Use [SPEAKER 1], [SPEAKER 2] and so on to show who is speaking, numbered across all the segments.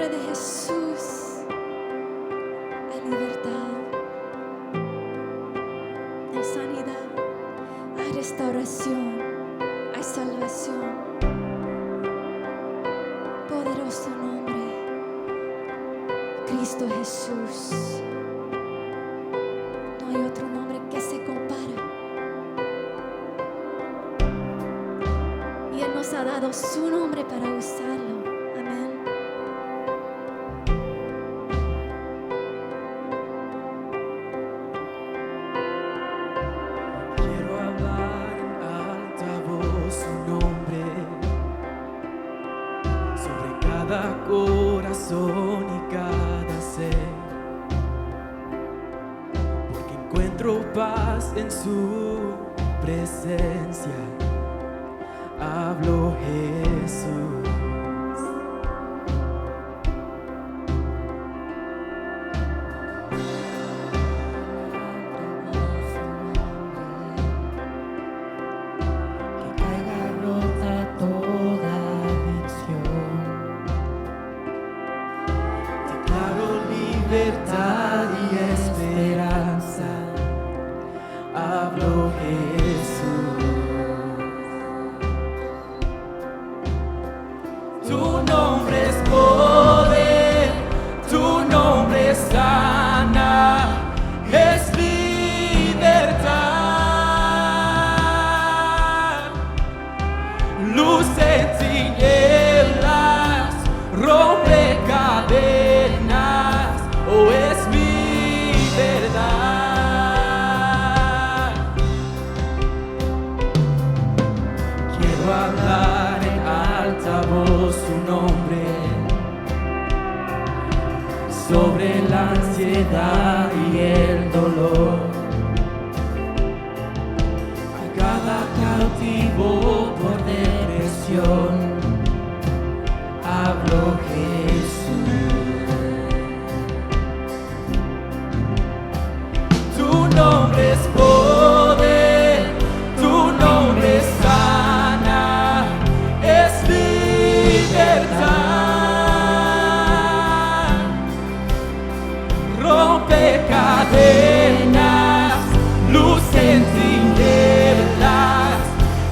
[SPEAKER 1] nombre de Jesús hay libertad, hay sanidad, hay restauración, hay salvación. Poderoso nombre, Cristo Jesús. No hay otro nombre que se compara. Y Él nos ha dado su nombre para usarlo. Amén.
[SPEAKER 2] Quiero hablar en alta voz su nombre sobre cada corazón y cada ser, porque encuentro paz en su presencia. Hablo Jesús.
[SPEAKER 3] Que caiga rota toda adicción.
[SPEAKER 2] Declaro libertad y esperanza. Hablo Jesús. Tu nombre es poder, tu nombre es sana, es libertad. Luz en tinieblas, rompe cadenas, oh, es mi verdad. Quiero hablar en alta voz su nombre sobre la ansiedad y el dolor. A cada cautivo por depresión, hablo Jesús. Tu nombre es poder, tu nombre es sana, es libertad. Rompe cadenas, luz en tinieblas,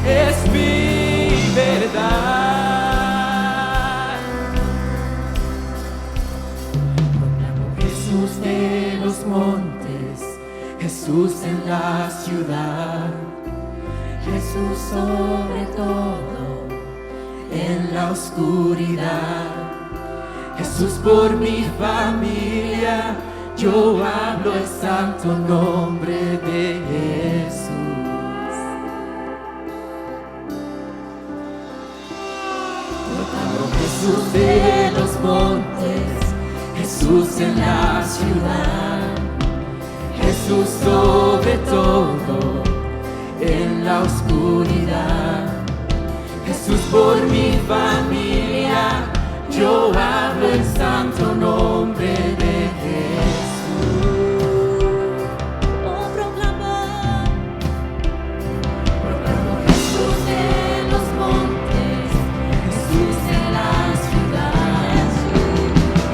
[SPEAKER 2] es mi verdad. Proclamo Jesús de los montes, Jesús en la ciudad, Jesús sobre todo en la oscuridad. Jesús por mi familia, yo hablo el santo nombre de Jesús. Proclamo Jesús de los montes, Jesús en la ciudad, Jesús sobre todo en la oscuridad. Jesús por mi familia, yo hablo el santo nombre de Jesús.
[SPEAKER 1] Oh, proclamo
[SPEAKER 2] Jesús de los montes, Jesús en la ciudad,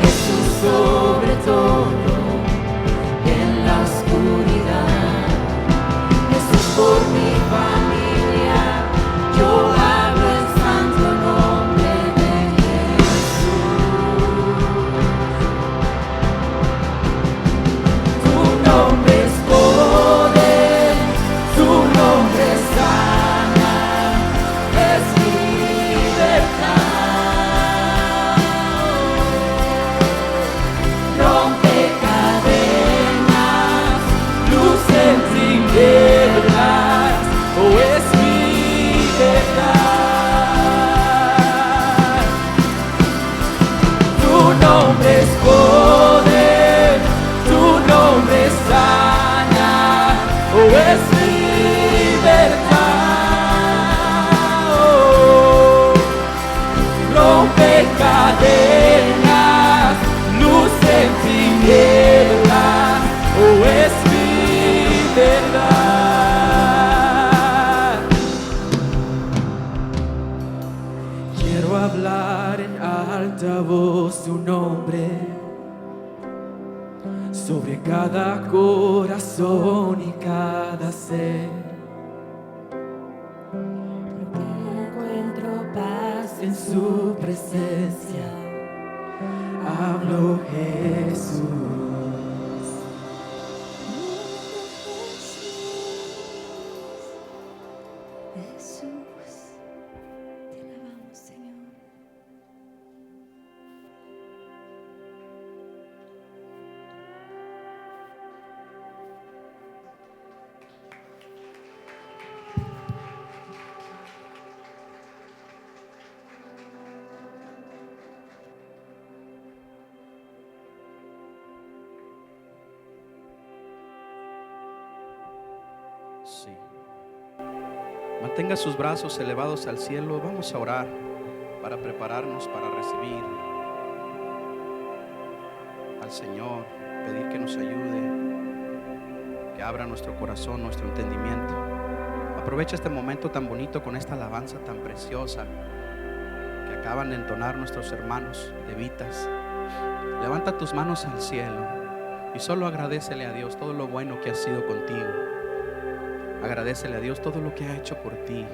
[SPEAKER 2] Jesús sobre todo en la oscuridad. Jesús por mi familia, yo hablo el santo nombre de Jesús. Tu nombre es poder, tu nombre es sana, es libertad. Rompe cadenas, luz en tinieblas, oh, es mi verdad. Tu nombre es poder, tu nombre es sana, oh, es libertad. Oh, rompe cadenas, luz en tinieblas, oh, es mi verdad. Quiero hablar cantar en alta voz tu nombre sobre cada corazón y cada ser.
[SPEAKER 3] Encuentro paz
[SPEAKER 2] En su presencia hablo Jesús.
[SPEAKER 1] Jesús, te alabamos, Señor.
[SPEAKER 4] Sí. Mantenga sus brazos elevados al cielo. Vamos a orar para prepararnos para recibir al Señor, pedir que nos ayude, que abra nuestro corazón, nuestro entendimiento. Aprovecha este momento tan bonito con esta alabanza tan preciosa que acaban de entonar nuestros hermanos levitas. Levanta tus manos al cielo y solo agradécele a Dios todo lo bueno que ha sido contigo. Agradécele a Dios todo lo que ha hecho por ti.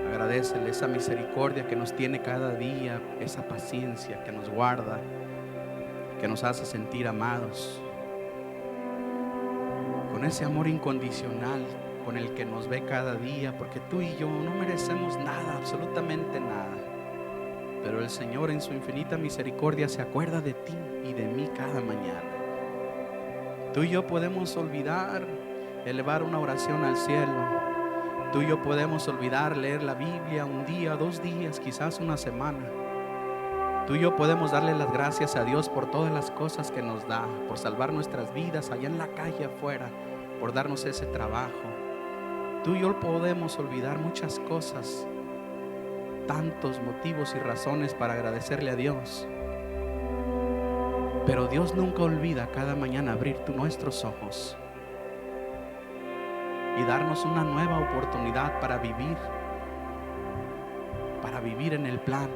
[SPEAKER 4] Agradécele esa misericordia que nos tiene cada día, esa paciencia que nos guarda, que nos hace sentir amados, con ese amor incondicional con el que nos ve cada día, porque tú y yo no merecemos nada, absolutamente nada, pero el Señor en su infinita misericordia se acuerda de ti y de mí cada mañana. Tú y yo podemos olvidar elevar una oración al cielo. Tú y yo podemos olvidar leer la Biblia un día, 2 días, quizás una semana. Tú y yo podemos darle las gracias a Dios por todas las cosas que nos da, por salvar nuestras vidas allá en la calle afuera, por darnos ese trabajo. Tú y yo podemos olvidar muchas cosas, tantos motivos y razones para agradecerle a Dios. Pero Dios nunca olvida cada mañana abrir nuestros ojos y darnos una nueva oportunidad para vivir en el plan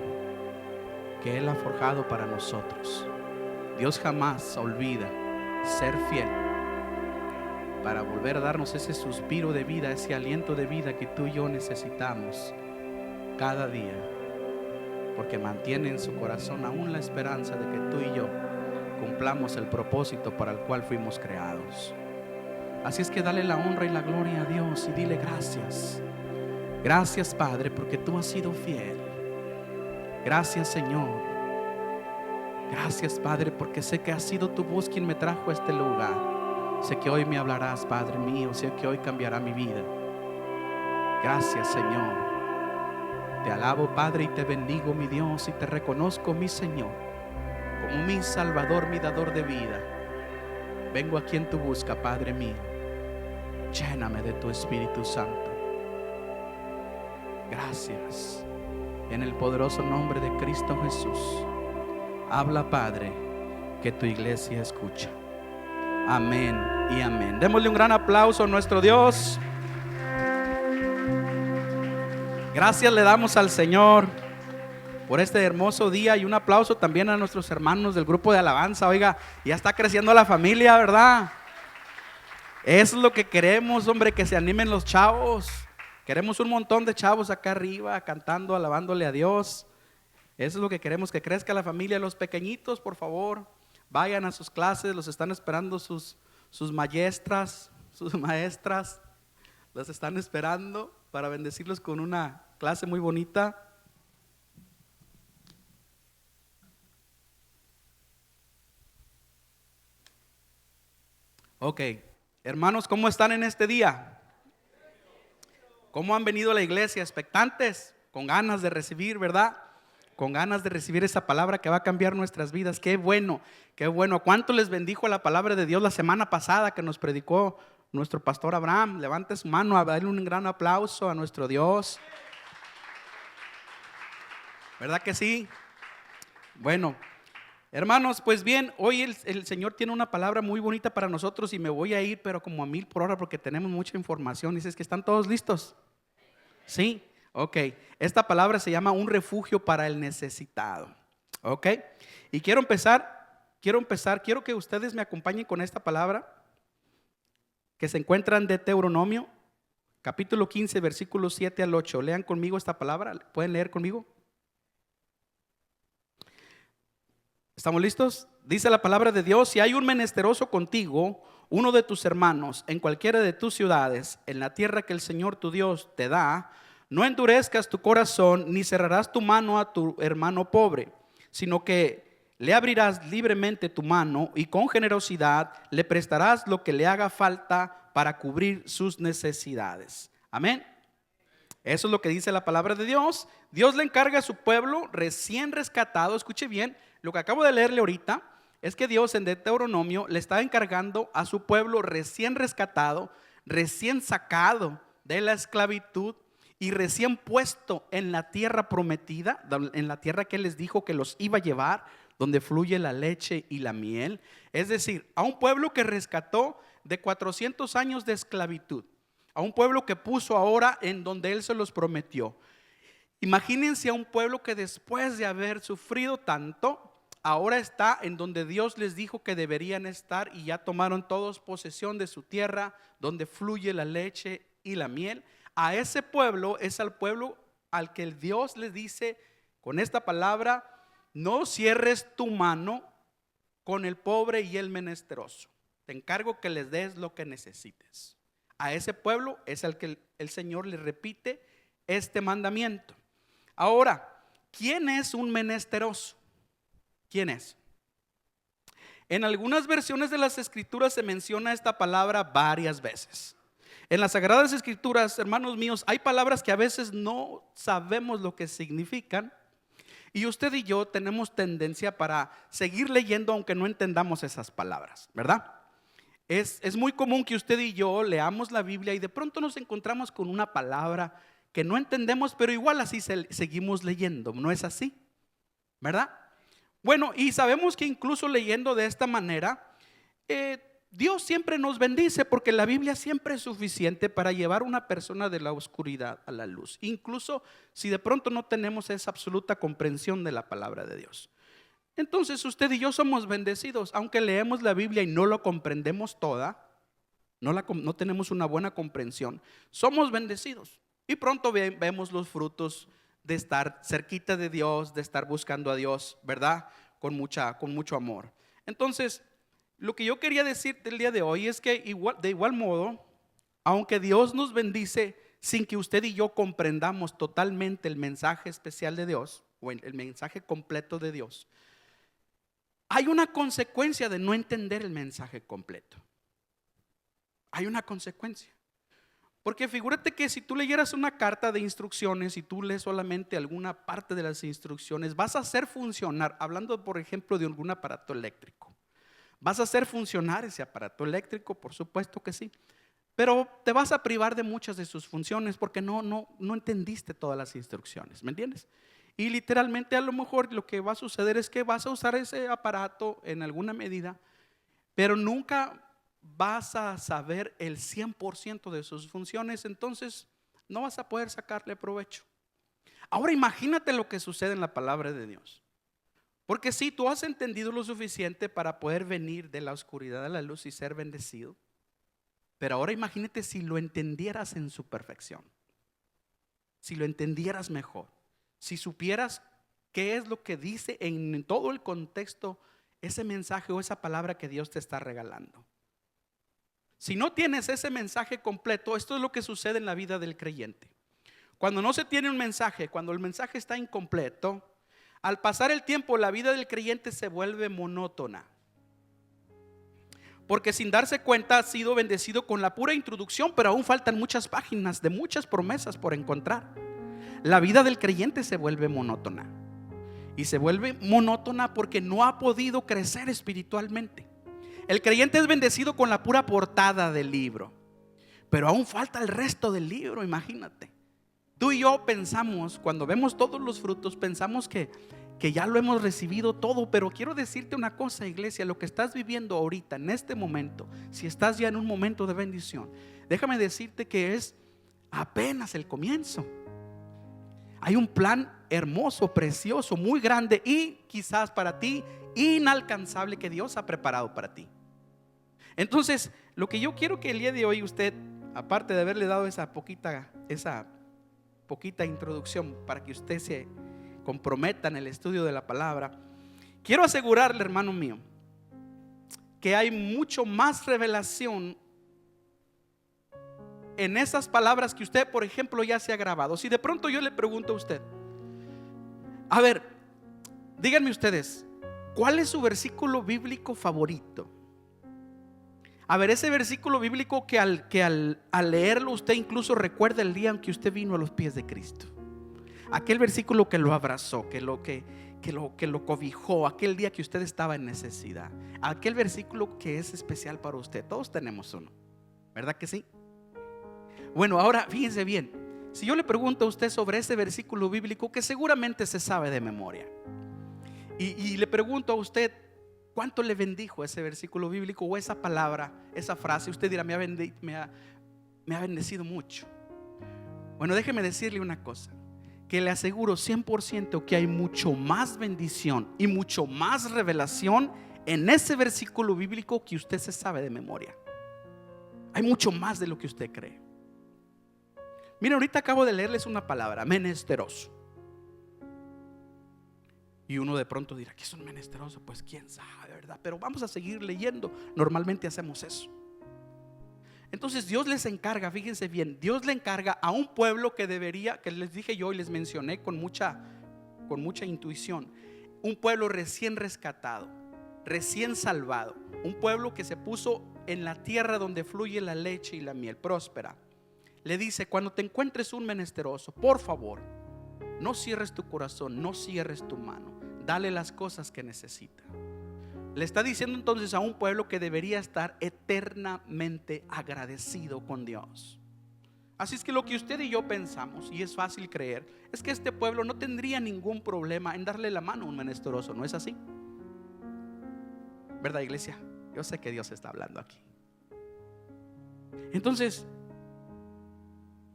[SPEAKER 4] que Él ha forjado para nosotros. Dios jamás olvida ser fiel para volver a darnos ese suspiro de vida, ese aliento de vida que tú y yo necesitamos cada día, porque mantiene en su corazón aún la esperanza de que tú y yo cumplamos el propósito para el cual fuimos creados. Así es que dale la honra y la gloria a Dios y dile gracias. Gracias, Padre, porque tú has sido fiel. Gracias, Señor. Gracias, Padre, porque sé que ha sido tu voz quien me trajo a este lugar. Sé que hoy me hablarás, Padre mío. Sé que hoy cambiará mi vida. Gracias, Señor. Te alabo, Padre, y te bendigo, mi Dios, y te reconozco, mi Señor, como mi Salvador, mi dador de vida. Vengo aquí en tu busca, Padre mío. Lléname de tu Espíritu Santo. Gracias. En el poderoso nombre de Cristo Jesús. Habla, Padre, que tu iglesia escucha. Amén y amén. Démosle un gran aplauso a nuestro Dios. Gracias le damos al Señor por este hermoso día, y un aplauso también a nuestros hermanos del grupo de alabanza. Oiga, ya está creciendo la familia, ¿verdad? Eso es lo que queremos, hombre, que se animen los chavos. Queremos un montón de chavos acá arriba cantando, alabándole a Dios. Eso es lo que queremos, que crezca la familia. Los pequeñitos, por favor, vayan a sus clases, los están esperando sus maestras, los están esperando para bendecirlos con una clase muy bonita. Ok, hermanos, ¿cómo están en este día? ¿Cómo han venido a la iglesia? ¿Expectantes? Con ganas de recibir, ¿verdad? Con ganas de recibir esa palabra que va a cambiar nuestras vidas. Qué bueno, qué bueno. ¿Cuánto les bendijo la palabra de Dios la semana pasada que nos predicó nuestro pastor Abraham? Levante su mano a darle un gran aplauso a nuestro Dios. ¿Verdad que sí? Bueno, hermanos, pues bien, hoy el Señor tiene una palabra muy bonita para nosotros, y me voy a ir pero como a 1000 por hora porque tenemos mucha información. Dices que están todos listos. Sí, Ok, esta palabra se llama un refugio para el necesitado. Ok, y quiero que ustedes me acompañen con esta palabra que se encuentra en Deuteronomio, capítulo 15, versículos 7 al 8. Lean conmigo esta palabra, ¿pueden leer conmigo? ¿Estamos listos? Dice la palabra de Dios: si hay un menesteroso contigo, uno de tus hermanos, en cualquiera de tus ciudades, en la tierra que el Señor tu Dios te da, no endurezcas tu corazón, ni cerrarás tu mano a tu hermano pobre, sino que le abrirás libremente tu mano y con generosidad le prestarás lo que le haga falta para cubrir sus necesidades. Amén. Eso es lo que dice la palabra de Dios. Dios le encarga a su pueblo recién rescatado. Escuche bien, lo que acabo de leerle ahorita es que Dios en Deuteronomio le está encargando a su pueblo recién rescatado, recién sacado de la esclavitud y recién puesto en la tierra prometida, en la tierra que Él les dijo que los iba a llevar, donde fluye la leche y la miel. Es decir, a un pueblo que rescató de 400 años de esclavitud, a un pueblo que puso ahora en donde Él se los prometió. Imagínense a un pueblo que después de haber sufrido tanto, ahora está en donde Dios les dijo que deberían estar, y ya tomaron todos posesión de su tierra, donde fluye la leche y la miel. A ese pueblo es al pueblo al que el Dios les dice con esta palabra: no cierres tu mano con el pobre y el menesteroso. Te encargo que les des lo que necesites. A ese pueblo es al que el Señor le repite este mandamiento. Ahora, ¿quién es un menesteroso? ¿Quién es? En algunas versiones de las Escrituras se menciona esta palabra varias veces. En las Sagradas Escrituras, hermanos míos, hay palabras que a veces no sabemos lo que significan. Y usted y yo tenemos tendencia para seguir leyendo aunque no entendamos esas palabras, ¿verdad? Es muy común que usted y yo leamos la Biblia y de pronto nos encontramos con una palabra que no entendemos, pero igual así seguimos leyendo, ¿no es así? ¿Verdad? Bueno, y sabemos que incluso leyendo de esta manera, Dios siempre nos bendice, porque la Biblia siempre es suficiente para llevar a una persona de la oscuridad a la luz, incluso si de pronto no tenemos esa absoluta comprensión de la palabra de Dios. Entonces usted y yo somos bendecidos, aunque leemos la Biblia y no lo comprendemos toda, no tenemos una buena comprensión, somos bendecidos y pronto vemos los frutos de estar cerquita de Dios, de estar buscando a Dios, ¿verdad? Con mucho amor. Entonces, lo que yo quería decirte el día de hoy es que de igual modo, aunque Dios nos bendice sin que usted y yo comprendamos totalmente el mensaje especial de Dios o el mensaje completo de Dios, hay una consecuencia de no entender el mensaje completo. Hay una consecuencia. Porque figúrate que si tú leyeras una carta de instrucciones y tú lees solamente alguna parte de las instrucciones, vas a hacer funcionar, hablando por ejemplo de algún aparato eléctrico, ¿vas a hacer funcionar ese aparato eléctrico? Por supuesto que sí, pero te vas a privar de muchas de sus funciones porque no entendiste todas las instrucciones, ¿me entiendes? Y literalmente a lo mejor lo que va a suceder es que vas a usar ese aparato en alguna medida, pero nunca vas a saber el 100% de sus funciones, entonces no vas a poder sacarle provecho. Ahora imagínate lo que sucede en la palabra de Dios. Porque si tú has entendido lo suficiente para poder venir de la oscuridad a la luz y ser bendecido, pero ahora imagínate si lo entendieras en su perfección, si lo entendieras mejor, si supieras qué es lo que dice en todo el contexto ese mensaje o esa palabra que Dios te está regalando. Si no tienes ese mensaje completo, esto es lo que sucede en la vida del creyente. Cuando no se tiene un mensaje, cuando el mensaje está incompleto, al pasar el tiempo, la vida del creyente se vuelve monótona. Porque sin darse cuenta ha sido bendecido con la pura introducción, pero aún faltan muchas páginas de muchas promesas por encontrar. La vida del creyente se vuelve monótona. Y se vuelve monótona porque no ha podido crecer espiritualmente. El creyente es bendecido con la pura portada del libro, pero aún falta el resto del libro, imagínate. Tú y yo pensamos, cuando vemos todos los frutos, pensamos que ya lo hemos recibido todo, pero quiero decirte una cosa, iglesia, lo que estás viviendo ahorita, en este momento, si estás ya en un momento de bendición, déjame decirte que es apenas el comienzo. Hay un plan hermoso, precioso, muy grande y quizás para ti inalcanzable que Dios ha preparado para ti. Entonces, lo que yo quiero que el día de hoy usted, aparte de haberle dado esa poquita introducción para que usted se comprometa en el estudio de la palabra, quiero asegurarle, hermano mío, que hay mucho más revelación en esas palabras que usted, por ejemplo, ya se ha grabado. Si de pronto yo le pregunto a usted, a ver, díganme ustedes, ¿cuál es su versículo bíblico favorito? A ver, ese versículo bíblico que al leerlo usted incluso recuerda el día en que usted vino a los pies de Cristo. Aquel versículo que lo abrazó, que lo cobijó, aquel día que usted estaba en necesidad. Aquel versículo que es especial para usted. Todos tenemos uno, ¿verdad que sí? Bueno, ahora fíjense bien. Si yo le pregunto a usted sobre ese versículo bíblico que seguramente se sabe de memoria, y le pregunto a usted cuánto le bendijo ese versículo bíblico o esa palabra, esa frase, usted dirá, me ha bendecido mucho. Bueno, déjeme decirle una cosa, que le aseguro 100% que hay mucho más bendición y mucho más revelación en ese versículo bíblico que usted se sabe de memoria. Hay mucho más de lo que usted cree. Miren, ahorita acabo de leerles una palabra, menesteroso. Y uno de pronto dirá, ¿qué es un menesteroso? Pues quién sabe, ¿verdad? Pero vamos a seguir leyendo. Normalmente hacemos eso. Entonces Dios les encarga, fíjense bien, Dios le encarga a un pueblo que debería, que les dije yo y les mencioné con mucha intuición, un pueblo recién rescatado, recién salvado, un pueblo que se puso en la tierra donde fluye la leche y la miel, próspera. Le dice, cuando te encuentres un menesteroso, por favor, no cierres tu corazón, no cierres tu mano, dale las cosas que necesita. Le está diciendo entonces a un pueblo que debería estar eternamente agradecido con Dios. Así es que lo que usted y yo pensamos, y es fácil creer, es que este pueblo no tendría ningún problema en darle la mano a un menesteroso. ¿No es así? ¿Verdad, iglesia? Yo sé que Dios está hablando aquí. Entonces,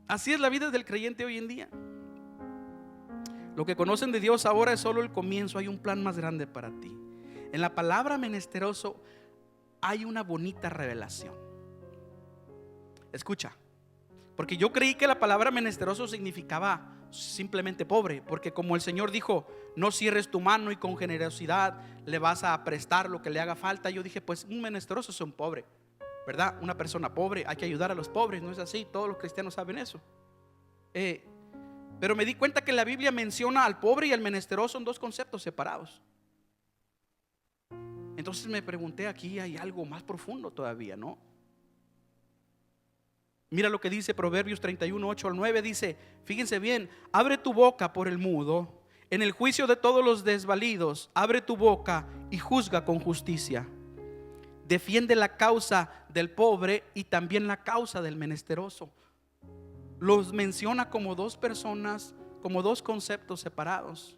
[SPEAKER 4] así es la vida del creyente hoy en día. Lo que conocen de Dios ahora es solo el comienzo. Hay un plan más grande para ti. En la palabra menesteroso hay una bonita revelación. Escucha, porque yo creí que la palabra menesteroso significaba simplemente pobre, porque como el Señor dijo, no cierres tu mano y con generosidad le vas a prestar lo que le haga falta, yo dije, pues un menesteroso es un pobre, ¿verdad? Una persona pobre, hay que ayudar a los pobres, ¿no es así? Todos los cristianos saben eso. Pero me di cuenta que la Biblia menciona al pobre y al menesteroso en dos conceptos separados. Entonces me pregunté, aquí hay algo más profundo todavía, ¿no? Mira lo que dice Proverbios 31, 8 al 9, dice, fíjense bien, abre tu boca por el mudo, en el juicio de todos los desvalidos, abre tu boca y juzga con justicia. Defiende la causa del pobre y también la causa del menesteroso. Los menciona como dos personas, como dos conceptos separados.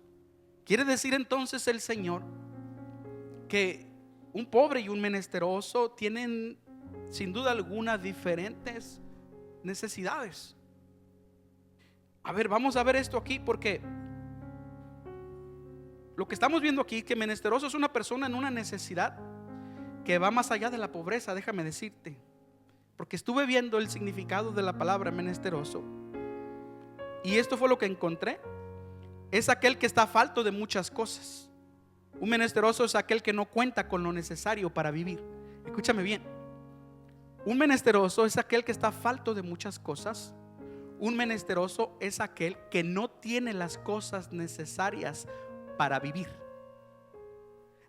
[SPEAKER 4] Quiere decir entonces el Señor que un pobre y un menesteroso tienen sin duda alguna diferentes necesidades. A ver, vamos a ver esto aquí, porque lo que estamos viendo aquí, que menesteroso es una persona en una necesidad que va más allá de la pobreza, déjame decirte, porque estuve viendo el significado de la palabra menesteroso y esto fue lo que encontré. Es aquel que está falto de muchas cosas. Un menesteroso es aquel que no cuenta con lo necesario para vivir. Escúchame bien. Un menesteroso es aquel que está falto de muchas cosas. Un menesteroso es aquel que no tiene las cosas necesarias para vivir.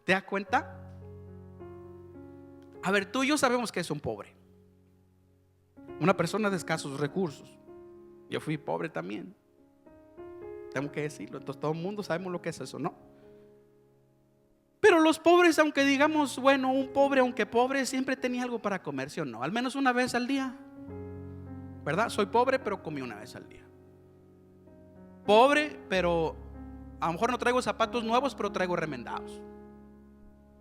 [SPEAKER 4] ¿Te das cuenta? A ver, tú y yo sabemos que es un pobre, una persona de escasos recursos. Yo fui pobre también, tengo que decirlo. Entonces todo el mundo sabemos lo que es eso, ¿no? Pero los pobres, aunque digamos, bueno, un pobre, aunque pobre, siempre tenía algo para comer, ¿sí o no? Al menos una vez al día, ¿verdad? Soy pobre, pero comí una vez al día. Pobre, pero a lo mejor no traigo zapatos nuevos, pero traigo remendados,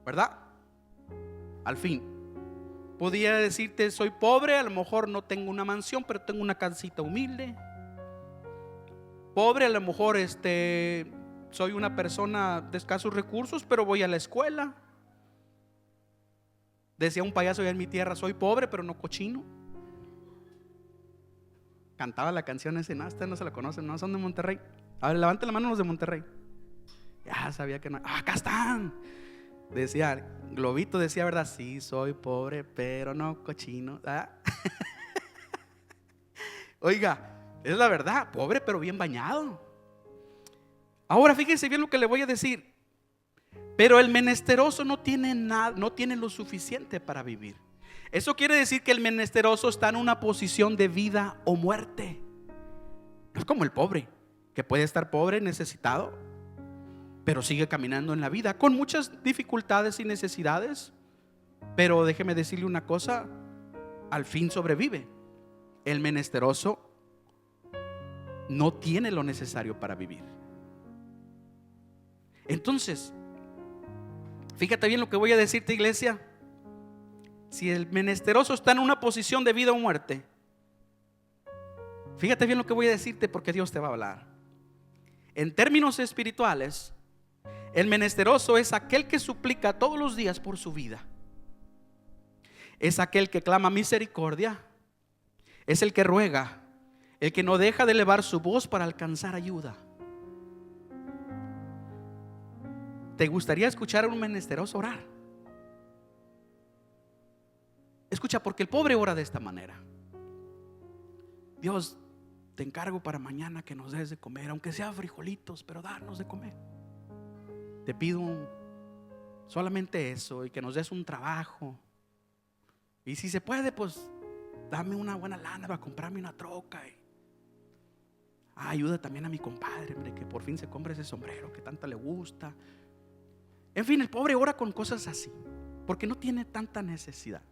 [SPEAKER 4] ¿verdad? Al fin, podía decirte, soy pobre, a lo mejor no tengo una mansión, pero tengo una casita humilde. pobre, a lo mejor soy una persona de escasos recursos, pero voy a la escuela. Decía un payaso allá en mi tierra: soy pobre pero no cochino. Cantaba la canción esa, ¿no? Ustedes no se la conocen, no son de Monterrey. A ver, levanten la mano los de Monterrey. Ya sabía que no. Acá están. Decía, Globito decía, ¿verdad? Sí, soy pobre pero no cochino. ¿Ah? Oiga, es la verdad, pobre pero bien bañado. Ahora fíjense bien lo que le voy a decir. Pero el menesteroso no tiene nada, no tiene lo suficiente para vivir. Eso quiere decir que el menesteroso está en una posición de vida o muerte. No es como el pobre, que puede estar pobre, necesitado, pero sigue caminando en la vida con muchas dificultades y necesidades. Pero déjeme decirle una cosa: al fin sobrevive. El menesteroso no tiene lo necesario para vivir. Entonces, fíjate bien lo que voy a decirte, iglesia. Si el menesteroso está en una posición de vida o muerte, fíjate bien lo que voy a decirte, porque Dios te va a hablar. En términos espirituales, el menesteroso es aquel que suplica todos los días por su vida. Es aquel que clama misericordia. Es el que ruega, el que no deja de elevar su voz para alcanzar ayuda. ¿Te gustaría escuchar a un menesteroso orar? Escucha, porque el pobre ora de esta manera: Dios, te encargo para mañana que nos des de comer, aunque sea frijolitos, pero darnos de comer. Te pido solamente eso, y que nos des un trabajo. Y si se puede, pues dame una buena lana para comprarme una troca. Ayuda también a mi compadre, hombre, que por fin se compre ese sombrero que tanto le gusta. En fin, el pobre ora con cosas así, porque no tiene tanta necesidad.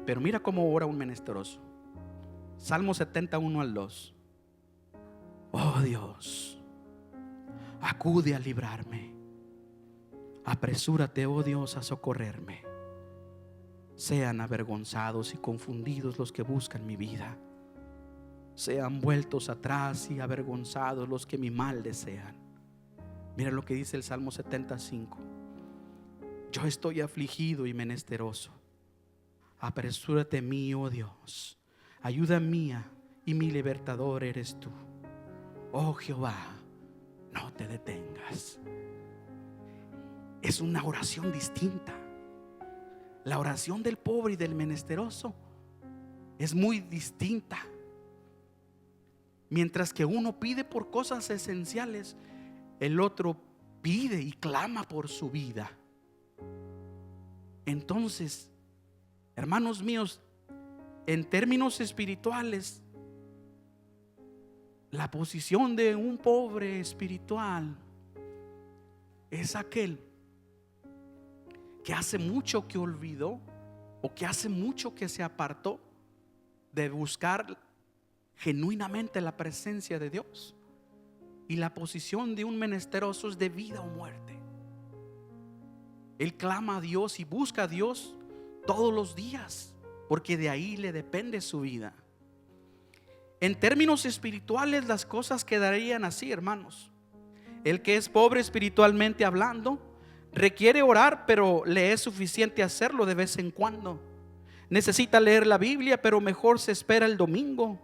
[SPEAKER 4] Pero mira cómo ora un menesteroso. Salmo 71 al 2. Oh Dios, acude a librarme. Apresúrate, oh Dios, a socorrerme. Sean avergonzados y confundidos los que buscan mi vida. Sean vueltos atrás y avergonzados los que mi mal desean. Mira lo que dice el Salmo 75. Yo estoy afligido y menesteroso. Apresúrate a mí, oh Dios. Ayuda mía y mi libertador eres tú. Oh Jehová, no te detengas. Es una oración distinta. La oración del pobre y del menesteroso es muy distinta. Mientras que uno pide por cosas esenciales, el otro pide y clama por su vida. Entonces, hermanos míos, en términos espirituales, la posición de un pobre espiritual es aquel que hace mucho que olvidó, o que hace mucho que se apartó de buscar genuinamente la presencia de Dios. Y la posición de un menesteroso es de vida o muerte. Él clama a Dios y busca a Dios todos los días, porque de ahí le depende su vida. En términos espirituales, las cosas quedarían así, hermanos. El que es pobre espiritualmente hablando requiere orar, pero le es suficiente hacerlo de vez en cuando. Necesita leer la Biblia, pero mejor se espera el domingo.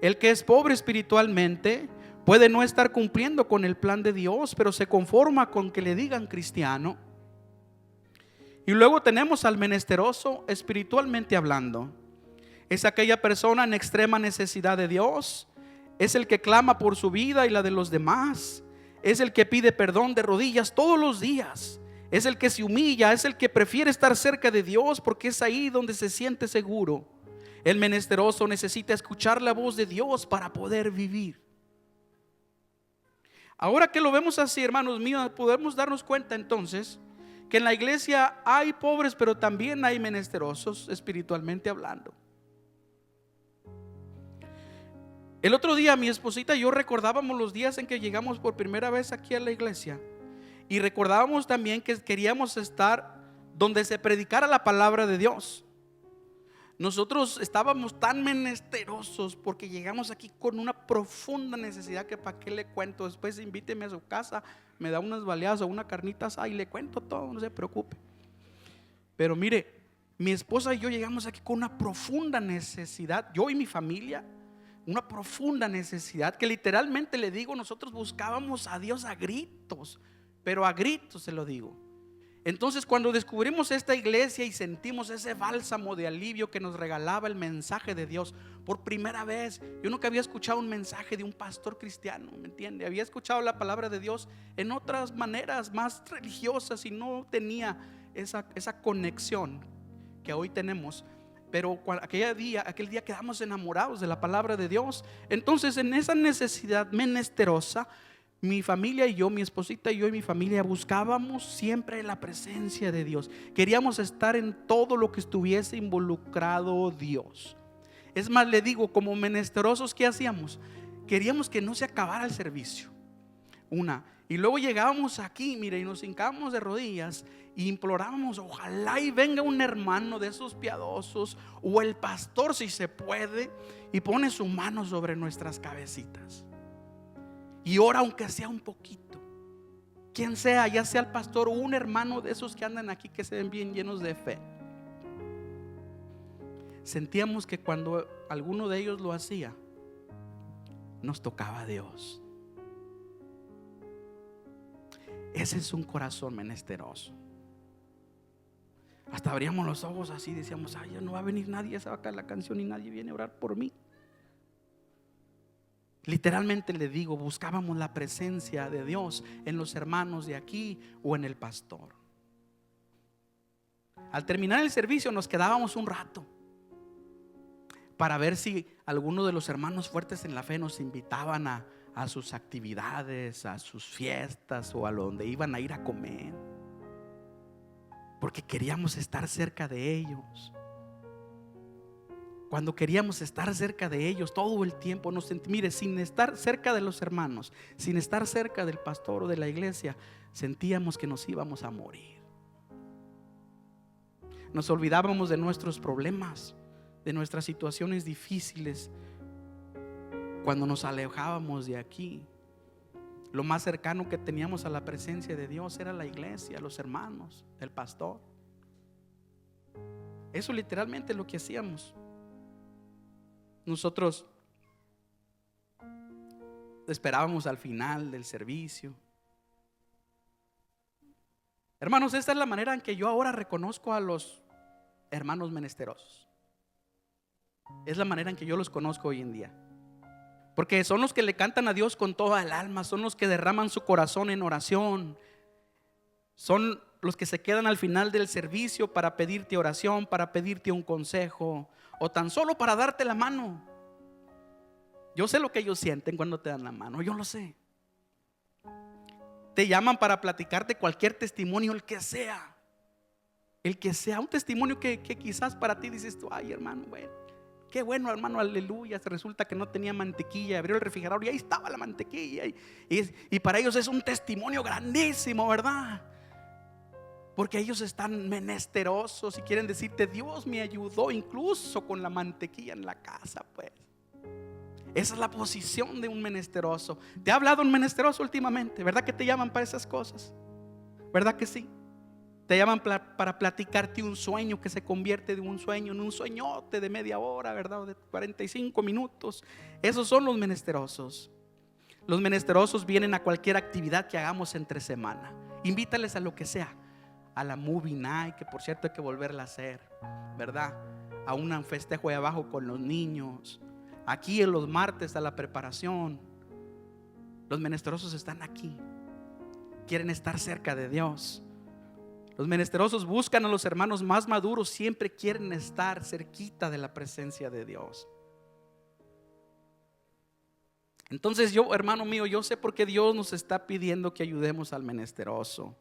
[SPEAKER 4] El que es pobre espiritualmente puede no estar cumpliendo con el plan de Dios, pero se conforma con que le digan cristiano. Y luego tenemos al menesteroso espiritualmente hablando. Es aquella persona en extrema necesidad de Dios. Es el que clama por su vida y la de los demás. Es el que pide perdón de rodillas todos los días. Es el que se humilla. Es el que prefiere estar cerca de Dios, porque es ahí donde se siente seguro. El menesteroso necesita escuchar la voz de Dios para poder vivir. Ahora que lo vemos así, hermanos míos, podemos darnos cuenta entonces que en la iglesia hay pobres, pero también hay menesterosos espiritualmente hablando. El otro día mi esposita y yo recordábamos los días en que llegamos por primera vez aquí a la iglesia, y recordábamos también que queríamos estar donde se predicara la palabra de Dios. nosotros estábamos tan menesterosos porque llegamos aquí con una profunda necesidad que para qué le cuento. Después invíteme a su casa, me da unas baleadas o una carnita asada y le cuento todo, no se preocupe. Pero mire, mi esposa y yo llegamos aquí con una profunda necesidad, yo y mi familia, una profunda necesidad que literalmente le digo, nosotros buscábamos a Dios a gritos, pero a gritos se lo digo. Entonces cuando descubrimos esta iglesia y sentimos ese bálsamo de alivio que nos regalaba el mensaje de Dios por primera vez, yo nunca había escuchado un mensaje de un pastor cristiano, ¿me entiende? Había escuchado la palabra de Dios en otras maneras más religiosas y no tenía esa conexión que hoy tenemos. Pero aquel día quedamos enamorados de la palabra de Dios. Entonces en esa necesidad menesterosa, mi familia y yo, mi esposita y yo y mi familia buscábamos siempre la presencia de Dios. Queríamos estar en todo lo que estuviese involucrado Dios. Es más, le digo, como menesterosos, ¿qué hacíamos? Queríamos que no se acabara el servicio. Y luego llegábamos aquí, mire, y nos hincábamos de rodillas y implorábamos, ojalá y venga un hermano de esos piadosos o el pastor si se puede y pone su mano sobre nuestras cabecitas y ora aunque sea un poquito, quien sea, ya sea el pastor o un hermano de esos que andan aquí que se ven bien llenos de fe. Sentíamos que cuando alguno de ellos lo hacía, nos tocaba a Dios. Ese es un corazón menesteroso. Hasta abríamos los ojos así, decíamos, ay, ya no va a venir nadie, se va a acabar la canción y nadie viene a orar por mí. Literalmente le digo, buscábamos la presencia de Dios en los hermanos de aquí o en el pastor. Al terminar el servicio nos quedábamos un rato para ver si alguno de los hermanos fuertes en la fe nos invitaban a sus actividades, a sus fiestas o a donde iban a ir a comer, porque queríamos estar cerca de ellos. Cuando queríamos estar cerca de ellos todo el tiempo nos sentíamos, mire, sin estar cerca de los hermanos, sin estar cerca del pastor o de la iglesia, sentíamos que nos íbamos a morir. Nos olvidábamos de nuestros problemas, de nuestras situaciones difíciles. Cuando nos alejábamos de aquí, lo más cercano que teníamos a la presencia de Dios era la iglesia, los hermanos, el pastor. Eso literalmente es lo que hacíamos. Nosotros esperábamos al final del servicio. Hermanos, esta es la manera en que yo ahora reconozco a los hermanos menesterosos. Es la manera en que yo los conozco hoy en día. Porque son los que le cantan a Dios con toda el alma, son los que derraman su corazón en oración, son los que se quedan al final del servicio para pedirte oración, para pedirte un consejo o tan solo para darte la mano. Yo sé lo que ellos sienten cuando te dan la mano, yo lo sé. Te llaman para platicarte cualquier testimonio, el que sea, un testimonio que quizás para ti dices tú, ay hermano, bueno, qué bueno hermano, aleluya. Resulta que no tenía mantequilla, abrió el refrigerador y ahí estaba la mantequilla y para ellos es un testimonio grandísimo, ¿verdad? Porque ellos están menesterosos y quieren decirte, Dios me ayudó incluso con la mantequilla en la casa, pues. Esa es la posición de un menesteroso. ¿Te ha hablado un menesteroso últimamente? ¿Verdad que te llaman para esas cosas? ¿Verdad que sí? Te llaman para platicarte un sueño que se convierte de un sueño en un sueñote de media hora, ¿verdad? O de 45 minutos. Esos son los menesterosos. Los menesterosos vienen a cualquier actividad que hagamos entre semana. Invítales a lo que sea. A la movie night, que por cierto hay que volverla a hacer, ¿verdad? A un festejo de abajo con los niños. Aquí en los martes a la preparación. Los menesterosos están aquí. Quieren estar cerca de Dios. Los menesterosos buscan a los hermanos más maduros. Siempre quieren estar cerquita de la presencia de Dios. Entonces yo, hermano mío, yo sé por qué Dios nos está pidiendo que ayudemos al menesteroso.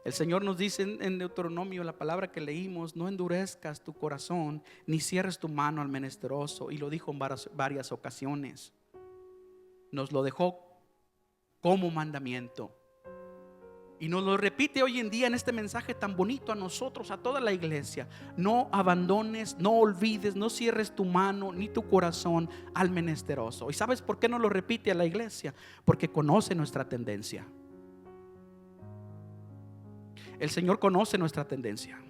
[SPEAKER 4] El Señor nos dice en Deuteronomio, la palabra que leímos, no endurezcas tu corazón ni cierres tu mano al menesteroso. Y lo dijo en varias ocasiones. Nos lo dejó como mandamiento. Y nos lo repite hoy en día en este mensaje tan bonito a nosotros, a toda la iglesia. No abandones, no olvides, no cierres tu mano ni tu corazón al menesteroso. ¿Y sabes por qué nos lo repite a la iglesia? Porque conoce nuestra tendencia. El Señor conoce nuestra tendencia.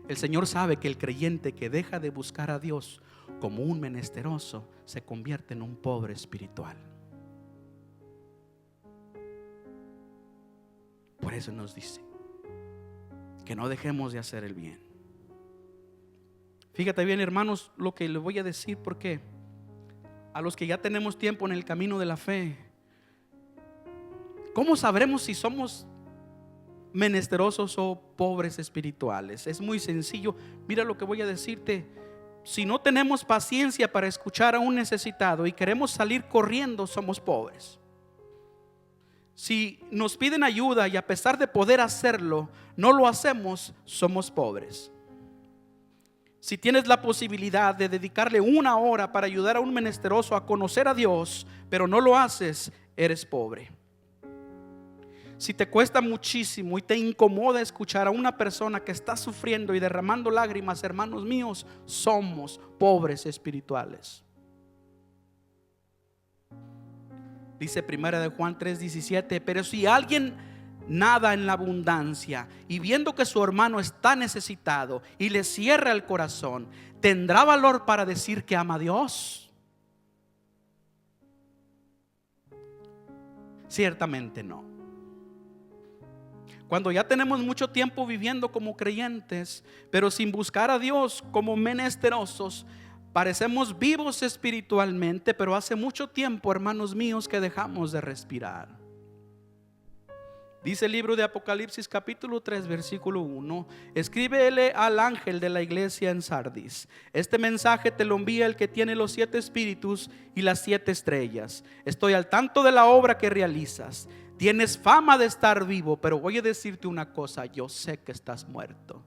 [SPEAKER 4] El Señor sabe que el creyente que deja de buscar a Dios como un menesteroso se convierte en un pobre espiritual. Por eso nos dice que no dejemos de hacer el bien. Fíjate bien, hermanos, lo que les voy a decir, porque a los que ya tenemos tiempo en el camino de la fe, ¿cómo sabremos si somos menesterosos o pobres espirituales? Es muy sencillo. Mira lo que voy a decirte. Si no tenemos paciencia para escuchar a un necesitado y queremos salir corriendo, somos pobres. Si nos piden ayuda y a pesar de poder hacerlo, no lo hacemos, somos pobres. Si tienes la posibilidad de dedicarle 1 hora para ayudar a un menesteroso a conocer a Dios, pero no lo haces, eres pobre. Si te cuesta muchísimo y te incomoda escuchar a una persona que está sufriendo y derramando lágrimas, hermanos míos, somos pobres espirituales. Dice 1 de Juan 3:17, pero si alguien nada en la abundancia y viendo que su hermano está necesitado y le cierra el corazón, ¿tendrá valor para decir que ama a Dios? Ciertamente no. Cuando ya tenemos mucho tiempo viviendo como creyentes, pero sin buscar a Dios como menesterosos, parecemos vivos espiritualmente, pero hace mucho tiempo, hermanos míos, que dejamos de respirar. Dice el libro de Apocalipsis capítulo 3 versículo 1: escríbele al ángel de la iglesia en Sardis, este mensaje te lo envía el que tiene los 7 espíritus y las 7 estrellas. Estoy al tanto de la obra que realizas. Tienes fama de estar vivo, pero voy a decirte una cosa: yo sé que estás muerto.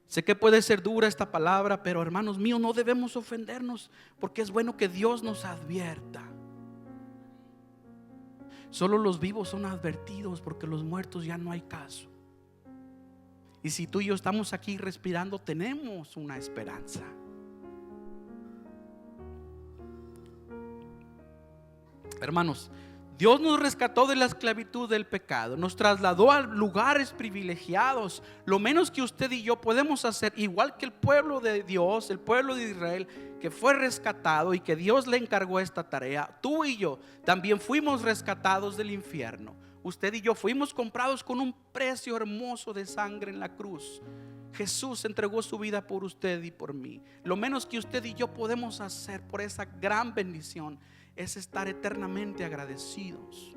[SPEAKER 4] Sé que puede ser dura esta palabra, pero hermanos míos, no debemos ofendernos, porque es bueno que Dios nos advierta. Solo los vivos son advertidos, porque los muertos ya no hay caso. Y si tú y yo estamos aquí respirando, tenemos una esperanza. Hermanos, Dios nos rescató de la esclavitud del pecado, nos trasladó a lugares privilegiados. Lo menos que usted y yo podemos hacer, igual que el pueblo de Dios, el pueblo de Israel, que fue rescatado y que Dios le encargó esta tarea, tú y yo también fuimos rescatados del infierno. Usted y yo fuimos comprados con un precio hermoso de sangre en la cruz. Jesús entregó su vida por usted y por mí. Lo menos que usted y yo podemos hacer por esa gran bendición es estar eternamente agradecidos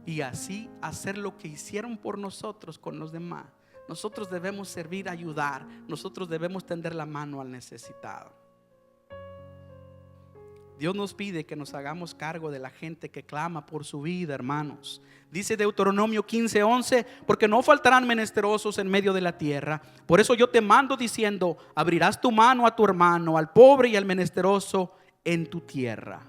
[SPEAKER 4] y así hacer lo que hicieron por nosotros con los demás. Nosotros debemos servir, ayudar. Nosotros debemos tender la mano al necesitado. Dios nos pide que nos hagamos cargo de la gente que clama por su vida, hermanos. Dice Deuteronomio 15:11: porque no faltarán menesterosos en medio de la tierra. Por eso yo te mando diciendo: abrirás tu mano a tu hermano, al pobre y al menesteroso en tu tierra.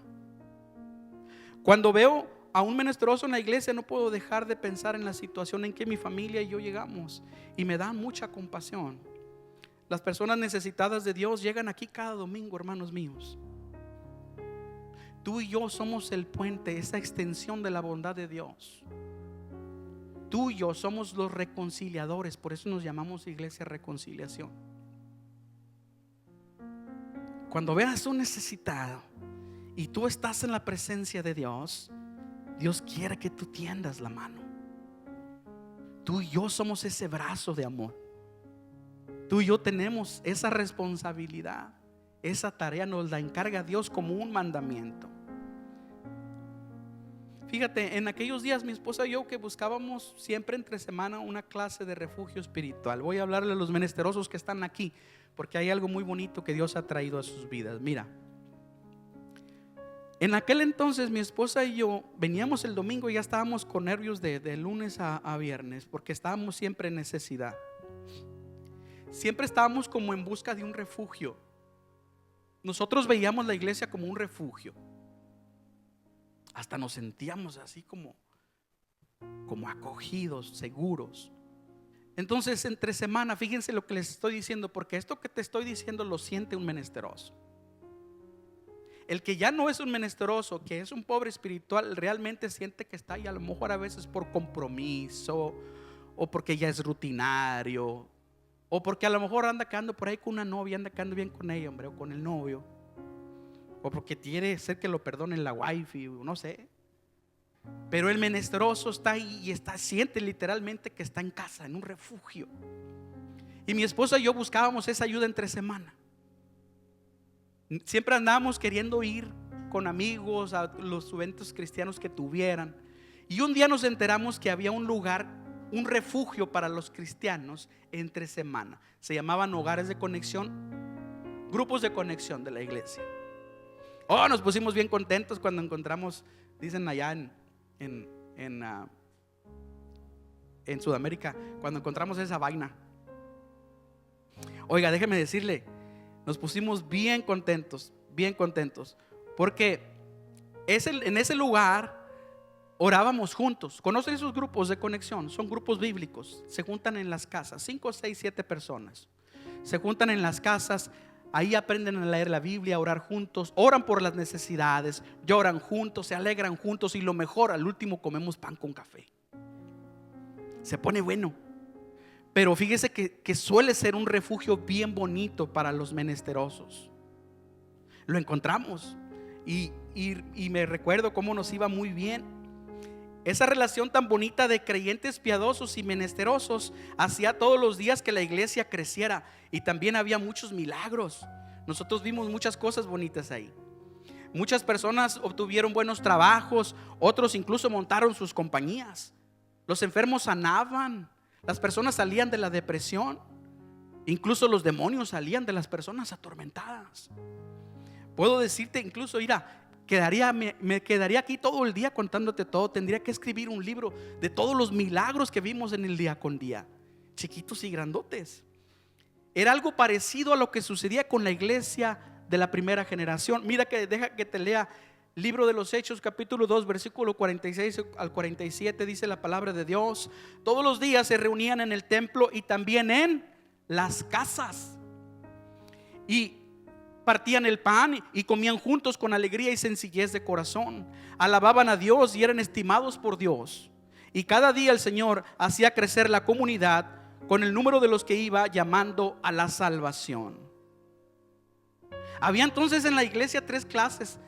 [SPEAKER 4] Cuando veo a un menesteroso en la iglesia, no puedo dejar de pensar en la situación en que mi familia y yo llegamos, y me da mucha compasión. Las personas necesitadas de Dios llegan aquí cada domingo, hermanos míos. Tú y yo somos el puente, esa extensión de la bondad de Dios. Tú y yo somos los reconciliadores, por eso nos llamamos Iglesia Reconciliación. Cuando veas un necesitado y tú estás en la presencia de Dios, Dios quiere que tú tiendas la mano. Tú y yo somos ese brazo de amor. Tú y yo tenemos esa responsabilidad. Esa tarea nos la encarga Dios como un mandamiento. Fíjate, en aquellos días mi esposa y yo que buscábamos siempre entre semana una clase de refugio espiritual. Voy a hablarle a los menesterosos que están aquí, porque hay algo muy bonito que Dios ha traído a sus vidas. Mira, en aquel entonces mi esposa y yo veníamos el domingo y ya estábamos con nervios de lunes a viernes, porque estábamos siempre en necesidad. Siempre estábamos como en busca de un refugio. Nosotros veíamos la iglesia como un refugio. hasta nos sentíamos así como acogidos, seguros. Entonces, entre semana, fíjense lo que les estoy diciendo, porque esto que te estoy diciendo lo siente un menesteroso. El que ya no es un menesteroso, que es un pobre espiritual, realmente siente que está ahí, a lo mejor a veces por compromiso, o porque ya es rutinario, o porque a lo mejor anda quedando por ahí con una novia, anda quedando bien con ella, hombre, o con el novio, o porque quiere ser que lo perdonen la wifi, no sé. Pero el menesteroso está ahí y siente literalmente que está en casa, en un refugio. Y mi esposa y yo buscábamos esa ayuda entre semana. Siempre andábamos queriendo ir con amigos a los eventos cristianos que tuvieran. Y un día nos enteramos que había un lugar, un refugio para los cristianos entre semana. Se llamaban hogares de conexión, grupos de conexión de la iglesia. Nos pusimos bien contentos cuando encontramos, dicen allá en Sudamérica, cuando encontramos esa vaina. Oiga, déjeme decirle, nos pusimos bien contentos, porque en ese lugar orábamos juntos. ¿Conocen esos grupos de conexión? Son grupos bíblicos, se juntan en las casas, 5, 6, 7 personas. Se juntan en las casas, ahí aprenden a leer la Biblia, a orar juntos, oran por las necesidades, lloran juntos, se alegran juntos y lo mejor, al último comemos pan con café. Se pone bueno. Pero fíjese que suele ser un refugio bien bonito para los menesterosos. Lo encontramos y me recuerdo cómo nos iba muy bien. Esa relación tan bonita de creyentes piadosos y menesterosos hacía todos los días que la iglesia creciera. Y también había muchos milagros. Nosotros vimos muchas cosas bonitas ahí. Muchas personas obtuvieron buenos trabajos, otros incluso montaron sus compañías. Los enfermos sanaban, las personas salían de la depresión, incluso los demonios salían de las personas atormentadas. Puedo decirte incluso, mira, me quedaría aquí todo el día contándote todo. Tendría que escribir un libro de todos los milagros que vimos en el día con día, chiquitos y grandotes. Era algo parecido a lo que sucedía con la iglesia de la primera generación. Mira, deja que te lea libro de los Hechos, capítulo 2, versículo 46 al 47. Dice la palabra de Dios: todos los días se reunían en el templo y también en las casas, y partían el pan y comían juntos con alegría y sencillez de corazón. Alababan a Dios y eran estimados por Dios. Y cada día el Señor hacía crecer la comunidad con el número de los que iba llamando a la salvación. Había entonces en la iglesia tres clases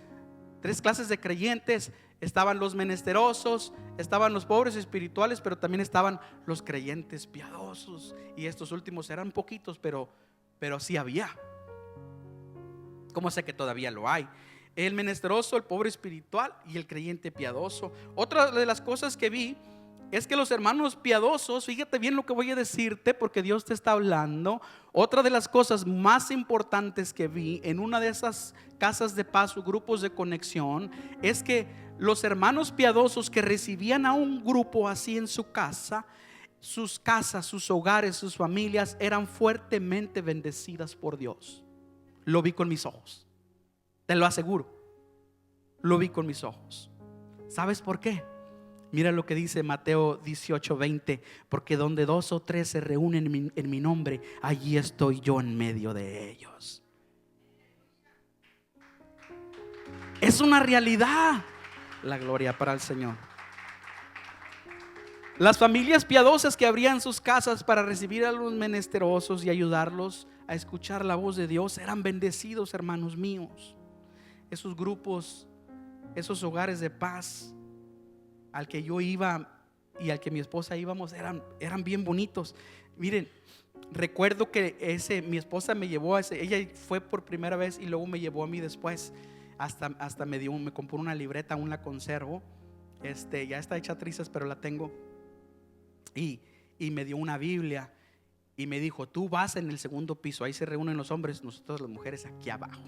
[SPEAKER 4] de creyentes. Estaban los menesterosos, estaban los pobres espirituales, pero también estaban los creyentes piadosos. Y estos últimos eran poquitos, pero sí había. ¿Cómo sé que todavía lo hay? El menesteroso, el pobre espiritual y el creyente piadoso. Otra de las cosas que vi es que los hermanos piadosos, fíjate bien lo que voy a decirte porque Dios te está hablando. Otra de las cosas más importantes que vi en una de esas casas de paz o grupos de conexión es que los hermanos piadosos que recibían a un grupo así en su casa, sus casas, sus hogares, sus familias eran fuertemente bendecidas por Dios. Lo vi con mis ojos, te lo aseguro. Lo vi con mis ojos. ¿Sabes por qué? Mira lo que dice Mateo 18:20: porque donde 2 o 3 se reúnen en mi nombre, allí estoy yo en medio de ellos. Es una realidad. La gloria para el Señor. Las familias piadosas que abrían sus casas para recibir a los menesterosos y ayudarlos a escuchar la voz de Dios eran bendecidos, hermanos míos. Esos grupos, esos hogares de paz al que yo iba y al que mi esposa íbamos eran bien bonitos. Miren, recuerdo que mi esposa me llevó a ella fue por primera vez y luego me llevó a mí después. Hasta me compró una libreta, aún la conservo. Ya está hecha trizas, pero la tengo. Y me dio una Biblia y me dijo: tú vas en el segundo piso, ahí se reúnen los hombres, nosotros las mujeres aquí abajo.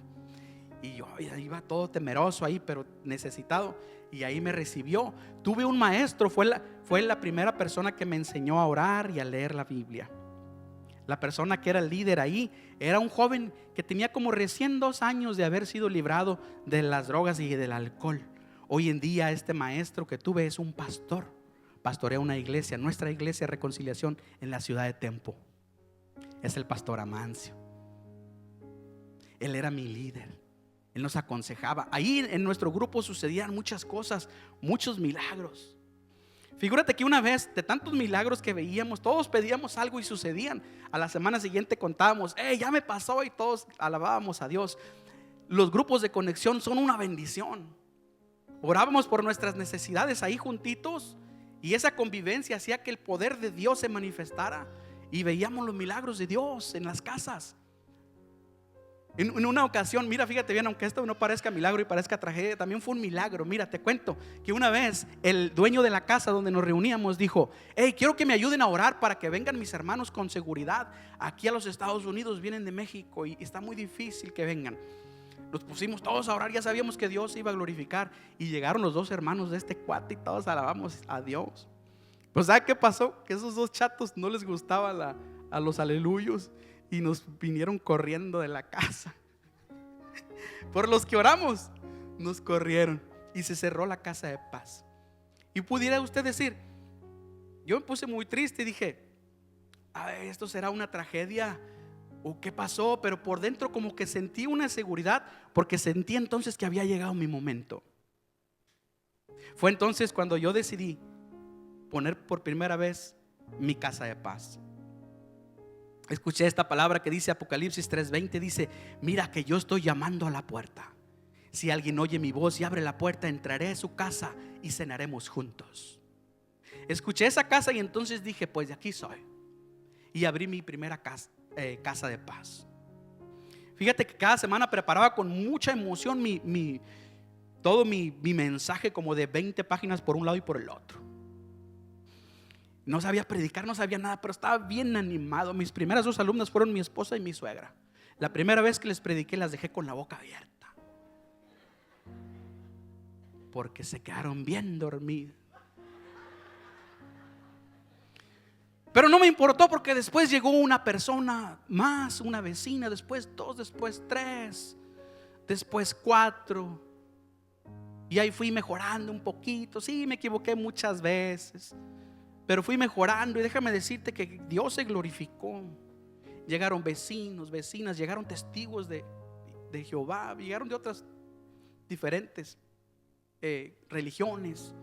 [SPEAKER 4] Y yo iba todo temeroso ahí, pero necesitado. Y ahí me recibió. Tuve un maestro, fue la primera persona que me enseñó a orar y a leer la Biblia. La persona que era el líder ahí era un joven que tenía como recién 2 años de haber sido librado de las drogas y del alcohol. Hoy en día este maestro que tuve es un pastor. Pastorea una iglesia, nuestra iglesia de Reconciliación en la ciudad de Tempo. Es el pastor Amancio. Él era mi líder. Él nos aconsejaba. Ahí en nuestro grupo sucedían muchas cosas, muchos milagros. Figúrate que una vez, de tantos milagros que veíamos, todos pedíamos algo y sucedían. A la semana siguiente contábamos, ya me pasó, y todos alabábamos a Dios. Los grupos de conexión son una bendición. Orábamos por nuestras necesidades ahí juntitos, y esa convivencia hacía que el poder de Dios se manifestara, y veíamos los milagros de Dios en las casas. En una ocasión, mira, fíjate bien, aunque esto no parezca milagro y parezca tragedia, también fue un milagro. Mira, te cuento que una vez el dueño de la casa donde nos reuníamos dijo: quiero que me ayuden a orar para que vengan mis hermanos con seguridad. Aquí a los Estados Unidos vienen de México y está muy difícil que vengan. Nos pusimos todos a orar, ya sabíamos que Dios se iba a glorificar. Y llegaron los dos hermanos de este cuate y todos alabamos a Dios. Pues ¿sabe qué pasó? Que esos dos chatos no les gustaba a los aleluyos, y nos vinieron corriendo de la casa. Por los que oramos, nos corrieron y se cerró la casa de paz. Y pudiera usted decir, yo me puse muy triste y dije: esto será una tragedia o qué pasó. Pero por dentro como que sentí una seguridad, porque sentí entonces que había llegado mi momento. Fue entonces cuando yo decidí poner por primera vez mi casa de paz. Escuché esta palabra que dice Apocalipsis 3:20, dice: mira que yo estoy llamando a la puerta. Si alguien oye mi voz y abre la puerta, entraré a su casa y cenaremos juntos. Escuché esa casa y entonces dije: pues de aquí soy. Y abrí mi primera casa de paz. Fíjate que cada semana preparaba con mucha emoción todo mi mensaje, como de 20 páginas por un lado y por el otro. No sabía predicar, no sabía nada, pero estaba bien animado. Mis primeras dos alumnas fueron mi esposa y mi suegra. La primera vez que les prediqué, las dejé con la boca abierta, porque se quedaron bien dormidas. Pero no me importó, porque después llegó una persona más, una vecina, después dos, después tres, después cuatro. Y ahí fui mejorando un poquito. Sí, me equivoqué muchas veces, pero fui mejorando, y déjame decirte que Dios se glorificó. Llegaron vecinos, vecinas, llegaron testigos de Jehová, llegaron de otras diferentes religiones.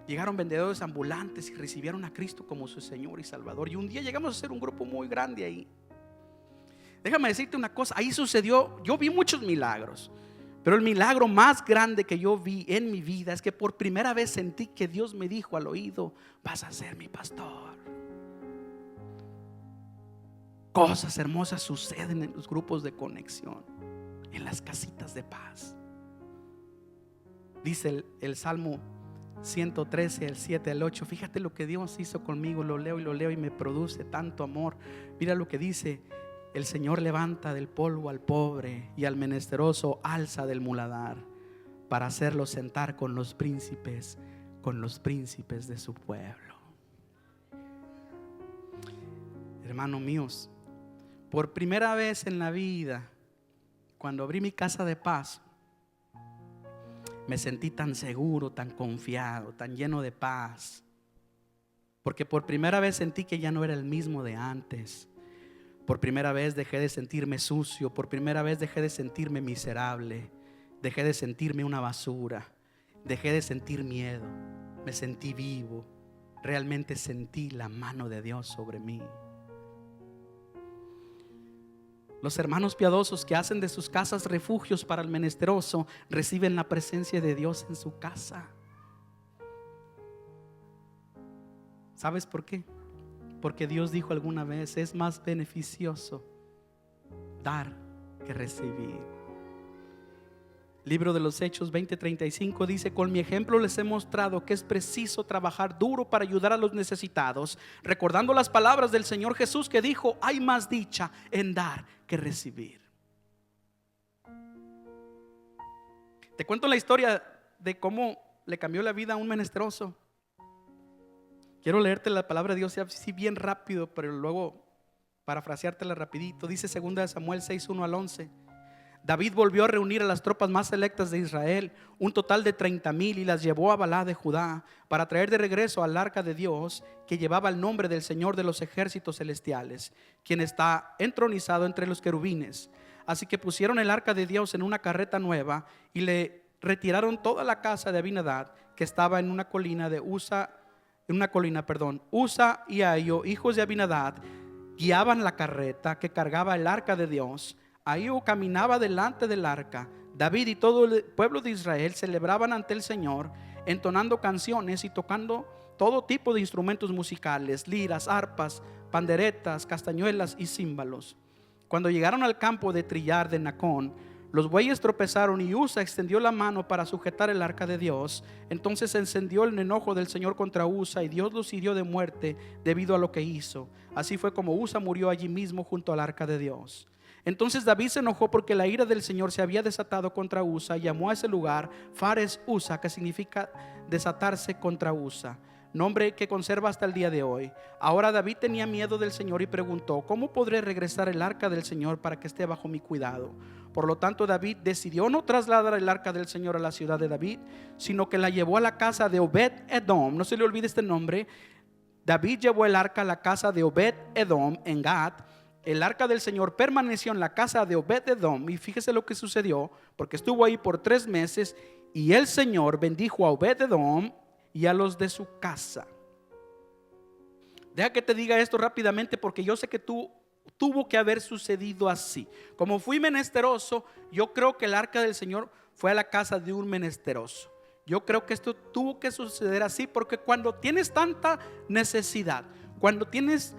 [SPEAKER 4] Llegaron vendedores ambulantes y recibieron a Cristo como su Señor y Salvador. Y un día llegamos a ser un grupo muy grande ahí. Déjame decirte una cosa, ahí sucedió, yo vi muchos milagros, pero el milagro más grande que yo vi en mi vida es que por primera vez sentí que Dios me dijo al oído: vas a ser mi pastor. Cosas hermosas suceden en los grupos de conexión, en las casitas de paz. Dice el Salmo 113, el 7 al 8. Fíjate lo que Dios hizo conmigo. Lo leo y me produce tanto amor. Mira lo que dice: el Señor levanta del polvo al pobre, y al menesteroso alza del muladar, para hacerlo sentar con los príncipes de su pueblo. Hermanos míos, por primera vez en la vida, cuando abrí mi casa de paz, me sentí tan seguro, tan confiado, tan lleno de paz, porque por primera vez sentí que ya no era el mismo de antes. Por primera vez dejé de sentirme sucio. Por primera vez dejé de sentirme miserable. Dejé de sentirme una basura. Dejé de sentir miedo. Me sentí vivo. Realmente sentí la mano de Dios sobre mí. Los hermanos piadosos que hacen de sus casas refugios para el menesteroso reciben la presencia de Dios en su casa. ¿Sabes por qué? Porque Dios dijo alguna vez: es más beneficioso dar que recibir. Libro de los Hechos 20:35 dice: con mi ejemplo les he mostrado que es preciso trabajar duro para ayudar a los necesitados, recordando las palabras del Señor Jesús, que dijo: hay más dicha en dar que recibir. Te cuento la historia de cómo le cambió la vida a un menesteroso. Quiero leerte la palabra de Dios así bien rápido, pero luego parafraseártela rapidito. Dice 2 Samuel 6:1 al 11. David volvió a reunir a las tropas más selectas de Israel, un total de 30,000, y las llevó a Balá de Judá para traer de regreso al arca de Dios, que llevaba el nombre del Señor de los ejércitos celestiales, quien está entronizado entre los querubines. Así que pusieron el arca de Dios en una carreta nueva y le retiraron toda la casa de Abinadab, que estaba en una colina de Usa y Ahio, hijos de Abinadab, guiaban la carreta que cargaba el arca de Dios. Ahio caminaba delante del arca. David y todo el pueblo de Israel celebraban ante el Señor, entonando canciones y tocando todo tipo de instrumentos musicales, liras, arpas, panderetas, castañuelas y címbalos. Cuando llegaron al campo de trillar de Nacón, los bueyes tropezaron y Usa extendió la mano para sujetar el arca de Dios. Entonces se encendió el enojo del Señor contra Usa y Dios los hirió de muerte debido a lo que hizo. Así fue como Usa murió allí mismo junto al arca de Dios. Entonces David se enojó porque la ira del Señor se había desatado contra Usa y llamó a ese lugar Fares Usa, que significa desatarse contra Usa, nombre que conserva hasta el día de hoy. Ahora David tenía miedo del Señor y preguntó: ¿cómo podré regresar el arca del Señor para que esté bajo mi cuidado? Por lo tanto David decidió no trasladar el arca del Señor a la ciudad de David, sino que la llevó a la casa de Obed-Edom. No se le olvide este nombre. David llevó el arca a la casa de Obed-Edom en Gat. El arca del Señor permaneció en la casa de Obed-Edom, y fíjese lo que sucedió, porque estuvo ahí por 3 meses, y el Señor bendijo a Obed-Edom y a los de su casa. Deja que te diga esto rápidamente, porque yo sé que tuvo que haber sucedido así. Como fui menesteroso, yo creo que el arca del Señor fue a la casa de un menesteroso. Yo creo que esto tuvo que suceder así, porque cuando tienes tanta necesidad, cuando tienes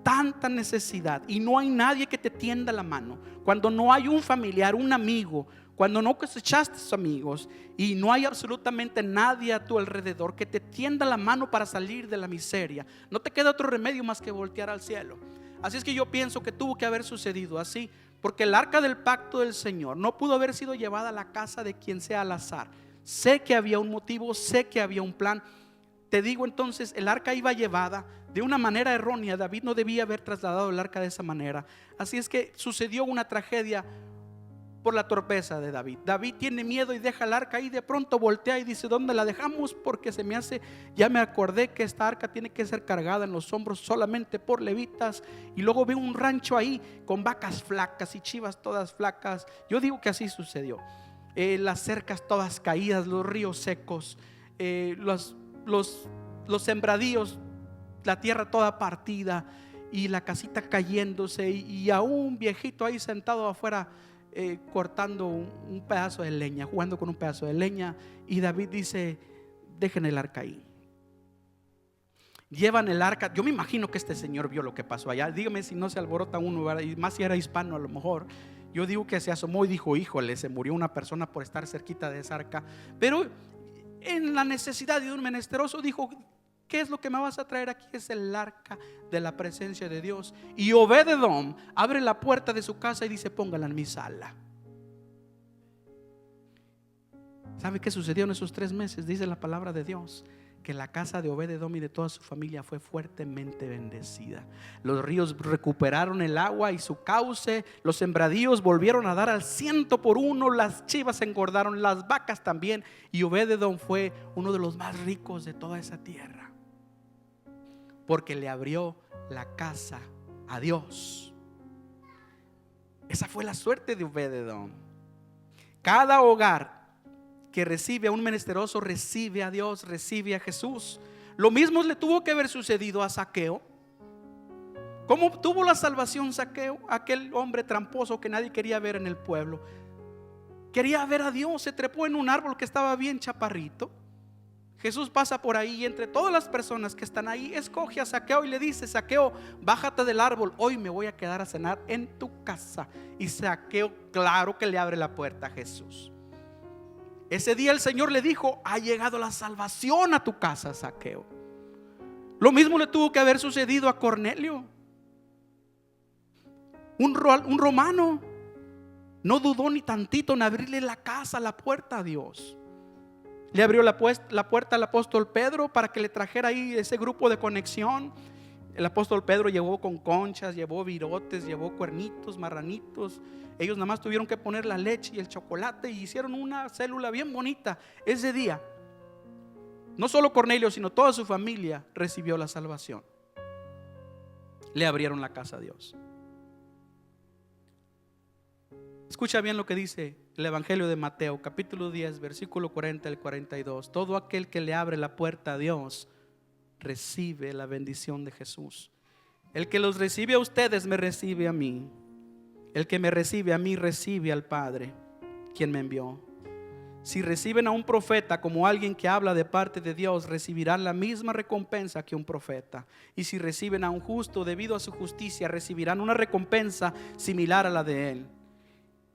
[SPEAKER 4] tanta necesidad y no hay nadie que te tienda la mano, cuando no hay un familiar, un amigo, cuando no cosechaste amigos y no hay absolutamente nadie a tu alrededor que te tienda la mano para salir de la miseria, no te queda otro remedio más que voltear al cielo. Así es que yo pienso que tuvo que haber sucedido así, porque el arca del pacto del Señor no pudo haber sido llevada a la casa de quien sea al azar. Sé que había un motivo, sé que había un plan. Te digo entonces, el arca iba llevada de una manera errónea. David no debía haber trasladado el arca de esa manera. Así es que sucedió una tragedia por la torpeza de David. David tiene miedo y deja el arca y de pronto voltea y dice: ¿dónde la dejamos? Porque ya me acordé que esta arca tiene que ser cargada en los hombros solamente por levitas. Y luego veo un rancho ahí con vacas flacas y chivas todas flacas. Yo digo que así sucedió. Las cercas todas caídas, los ríos secos, los sembradíos, la tierra toda partida y la casita cayéndose, y a un viejito ahí sentado afuera cortando un pedazo de leña, jugando con un pedazo de leña. Y David dice: dejen el arca ahí. Llevan el arca. Yo me imagino que este señor vio lo que pasó allá. Dígame si no se alborota uno, ¿verdad? Y más si era hispano a lo mejor. Yo digo que se asomó y dijo: híjole, se murió una persona por estar cerquita de esa arca. Pero en la necesidad de un menesteroso dijo: ¿qué es lo que me vas a traer aquí? Es el arca de la presencia de Dios. Y Obed-Edom abre la puerta de su casa y dice: póngala en mi sala. ¿Sabe qué sucedió en esos 3 meses? Dice la palabra de Dios que la casa de Obed-Edom y de toda su familia fue fuertemente bendecida. Los ríos recuperaron el agua y su cauce, los sembradíos volvieron a dar al 100%, las chivas engordaron, las vacas también, y Obed-Edom fue uno de los más ricos de toda esa tierra, porque le abrió la casa a Dios. Esa fue la suerte de Obed-Edom. Cada hogar que recibe a un menesteroso recibe a Dios, recibe a Jesús. Lo mismo le tuvo que haber sucedido a Zaqueo. ¿Cómo obtuvo la salvación Zaqueo? Aquel hombre tramposo que nadie quería ver en el pueblo. Quería ver a Dios, se trepó en un árbol que estaba bien chaparrito. Jesús pasa por ahí y entre todas las personas que están ahí escoge a Zaqueo y le dice: Zaqueo, bájate del árbol, hoy me voy a quedar a cenar en tu casa. Y Zaqueo, claro que le abre la puerta a Jesús. Ese día el Señor le dijo: ha llegado la salvación a tu casa, Zaqueo. Lo mismo le tuvo que haber sucedido a Cornelio. Un romano no dudó ni tantito en abrirle la casa, la puerta a Dios. Le abrió la puerta al apóstol Pedro para que le trajera ahí ese grupo de conexión. El apóstol Pedro llevó con conchas, llevó virotes, llevó cuernitos, marranitos. Ellos nada más tuvieron que poner la leche y el chocolate y hicieron una célula bien bonita. Ese día, no solo Cornelio, sino toda su familia recibió la salvación. Le abrieron la casa a Dios. Escucha bien lo que dice el Evangelio de Mateo, capítulo 10, versículo 40 al 42. Todo aquel que le abre la puerta a Dios recibe la bendición de Jesús. El que los recibe a ustedes me recibe a mí. El que me recibe a mí recibe al Padre, quien me envió. Si reciben a un profeta como alguien que habla de parte de Dios, recibirán la misma recompensa que un profeta. Y si reciben a un justo debido a su justicia, recibirán una recompensa similar a la de él.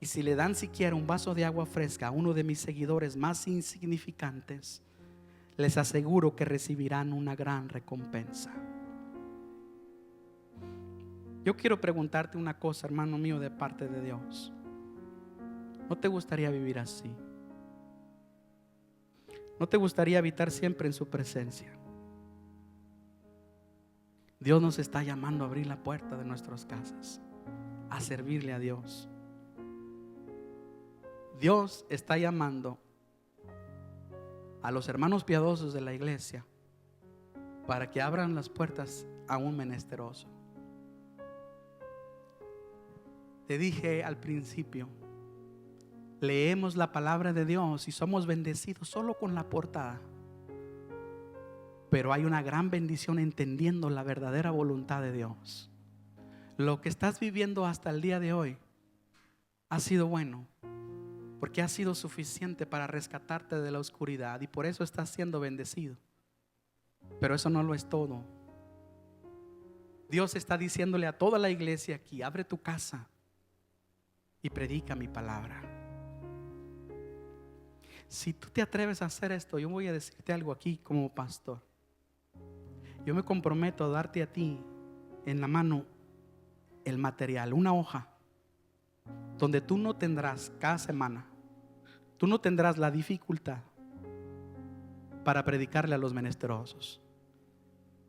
[SPEAKER 4] Y si le dan siquiera un vaso de agua fresca a uno de mis seguidores más insignificantes, les aseguro que recibirán una gran recompensa. Yo quiero preguntarte una cosa, hermano mío, de parte de Dios. ¿No te gustaría vivir así? ¿No te gustaría habitar siempre en su presencia? Dios nos está llamando a abrir la puerta de nuestras casas, a servirle a Dios. Dios está llamando a los hermanos piadosos de la iglesia para que abran las puertas a un menesteroso. Te dije al principio, leemos la palabra de Dios y somos bendecidos solo con la portada, pero hay una gran bendición entendiendo la verdadera voluntad de Dios. Lo que estás viviendo hasta el día de hoy ha sido bueno, porque ha sido suficiente para rescatarte de la oscuridad y por eso estás siendo bendecido. Pero eso no lo es todo. Dios está diciéndole a toda la iglesia aquí: abre tu casa y predica mi palabra. Si tú te atreves a hacer esto, yo voy a decirte algo aquí como pastor. Yo me comprometo a darte a ti en la mano el material, una hoja donde tú no tendrás cada semana, tú no tendrás la dificultad para predicarle a los menesterosos.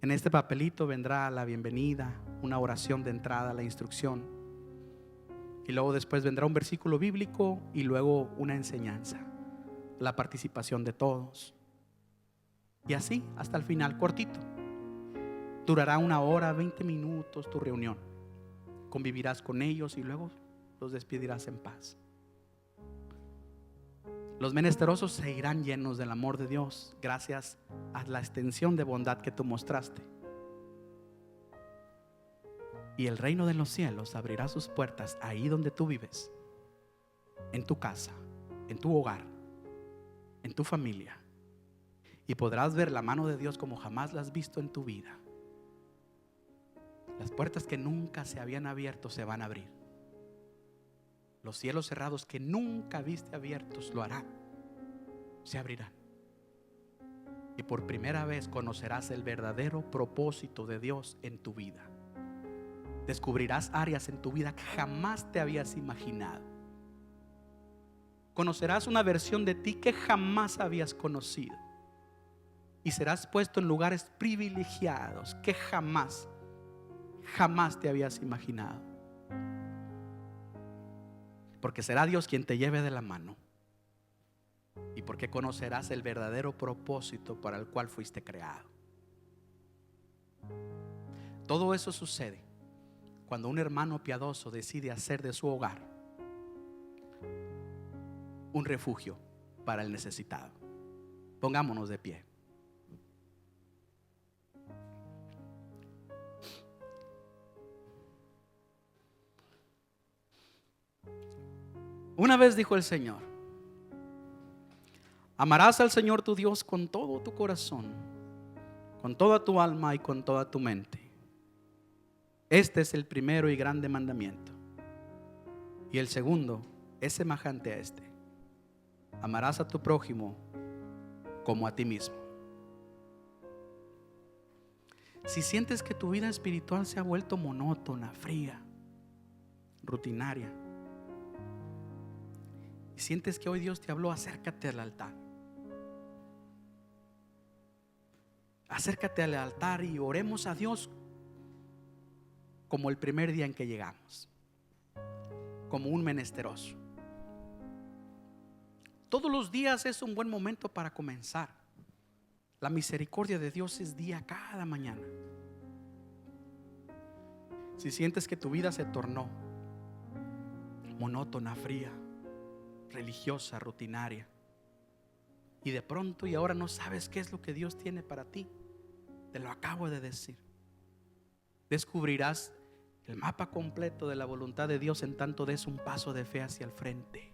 [SPEAKER 4] En este papelito vendrá la bienvenida, una oración de entrada, la instrucción, y luego después vendrá un versículo bíblico y luego una enseñanza, la participación de todos, y así hasta el final, cortito. Durará 1 hora, 20 minutos tu reunión. Convivirás con ellos y luego los despedirás en paz. Los menesterosos se irán llenos del amor de Dios gracias a la extensión de bondad que tú mostraste. Y el reino de los cielos abrirá sus puertas ahí donde tú vives, en tu casa, en tu hogar, en tu familia, y podrás ver la mano de Dios como jamás la has visto en tu vida. Las puertas que nunca se habían abierto se van a abrir. Los cielos cerrados que nunca viste abiertos lo harán, se abrirán. Y por primera vez conocerás el verdadero propósito de Dios en tu vida. Descubrirás áreas en tu vida que jamás te habías imaginado. Conocerás una versión de ti que jamás habías conocido. Y serás puesto en lugares privilegiados que jamás te habías imaginado. Porque será Dios quien te lleve de la mano. Y porque conocerás el verdadero propósito para el cual fuiste creado. Todo eso sucede cuando un hermano piadoso decide hacer de su hogar un refugio para el necesitado. Pongámonos de pie. Una vez dijo el Señor: amarás al Señor tu Dios con todo tu corazón, con toda tu alma y con toda tu mente. Este es el primero y grande mandamiento. Y el segundo es semejante a este: amarás a tu prójimo como a ti mismo. Si sientes que tu vida espiritual se ha vuelto monótona, fría, rutinaria, y sientes que hoy Dios te habló, acércate al altar. Acércate al altar y oremos a Dios como el primer día en que llegamos, como un menesteroso. Todos los días es un buen momento para comenzar. La misericordia de Dios es día cada mañana. Si sientes que tu vida se tornó monótona, fría, religiosa, rutinaria, y de pronto y ahora no sabes qué es lo que Dios tiene para ti, te lo acabo de decir. Descubrirás el mapa completo de la voluntad de Dios en tanto des un paso de fe hacia el frente.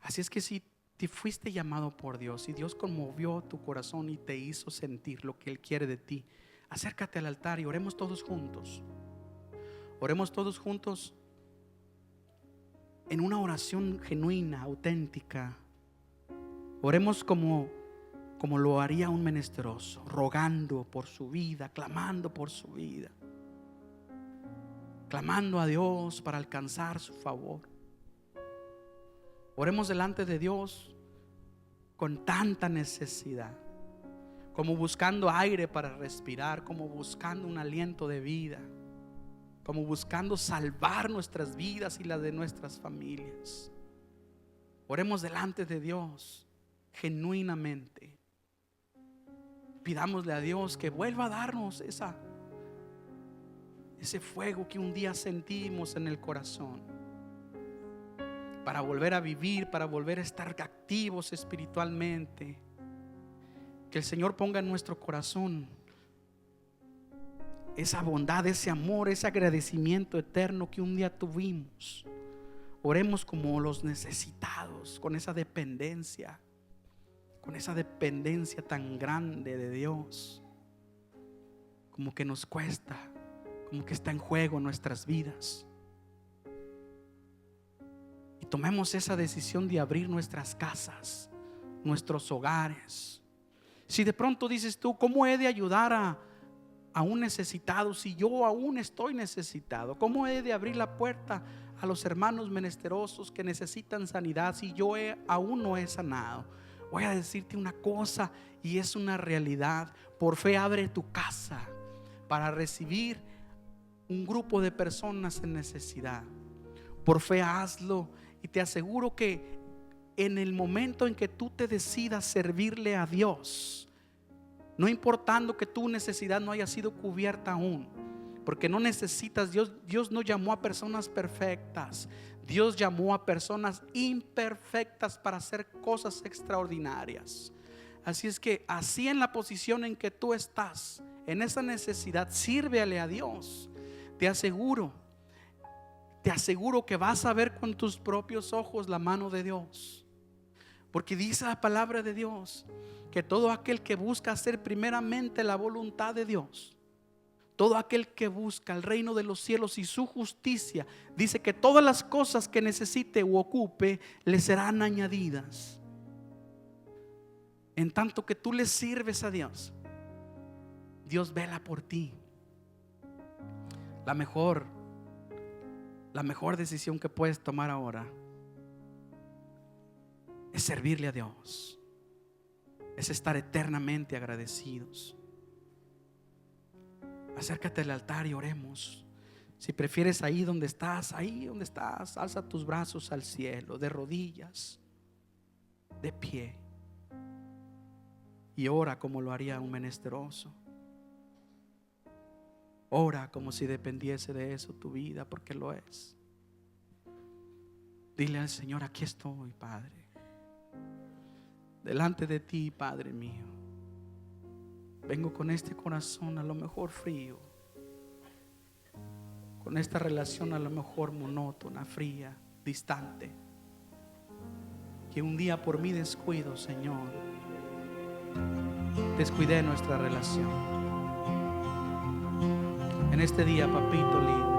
[SPEAKER 4] Así es que si te fuiste llamado por Dios y Dios conmovió tu corazón y te hizo sentir lo que Él quiere de ti, acércate al altar y oremos todos juntos. Oremos todos juntos en una oración genuina, auténtica. Oremos como lo haría un menesteroso, rogando por su vida, clamando por su vida, clamando a Dios para alcanzar su favor. Oremos delante de Dios con tanta necesidad, como buscando aire para respirar, como buscando un aliento de vida, como buscando salvar nuestras vidas y las de nuestras familias. Oremos delante de Dios genuinamente. Pidámosle a Dios que vuelva a darnos ese fuego que un día sentimos en el corazón, para volver a vivir, para volver a estar activos espiritualmente. Que el Señor ponga en nuestro corazón esa bondad, ese amor, ese agradecimiento eterno que un día tuvimos. Oremos como los necesitados, con esa dependencia tan grande de Dios, como que nos cuesta, como que está en juego nuestras vidas. Y tomemos esa decisión de abrir nuestras casas, nuestros hogares. Si de pronto dices tú, ¿cómo he de ayudar a un necesitado si yo aún estoy necesitado? ¿Cómo he de abrir la puerta a los hermanos menesterosos que necesitan sanidad si yo aún no he sanado? Voy a decirte una cosa, y es una realidad. Por fe abre tu casa para recibir un grupo de personas en necesidad. Por fe hazlo, y te aseguro que en el momento en que tú te decidas servirle a Dios, no importando que tu necesidad no haya sido cubierta aún, porque no necesitas, Dios no llamó a personas perfectas. Dios llamó a personas imperfectas para hacer cosas extraordinarias. Así es que así, en la posición en que tú estás, en esa necesidad, sírvele a Dios. Te aseguro que vas a ver con tus propios ojos la mano de Dios, porque dice la palabra de Dios que todo aquel que busca hacer primeramente la voluntad de Dios, todo aquel que busca el reino de los cielos y su justicia, dice que todas las cosas que necesite u ocupe le serán añadidas. En tanto que tú le sirves a Dios, Dios vela por ti. La mejor decisión que puedes tomar ahora es servirle a Dios, es estar eternamente agradecidos. Acércate al altar y oremos. Si prefieres ahí donde estás, alza tus brazos al cielo, de rodillas, de pie, y ora como lo haría un menesteroso. Ora como si dependiese de eso tu vida, porque lo es. Dile al Señor: aquí estoy, Padre, delante de ti, Padre mío. Vengo con este corazón a lo mejor frío, con esta relación a lo mejor monótona, fría, distante, que un día por mi descuido, Señor, descuidé nuestra relación. En este día, papito lindo,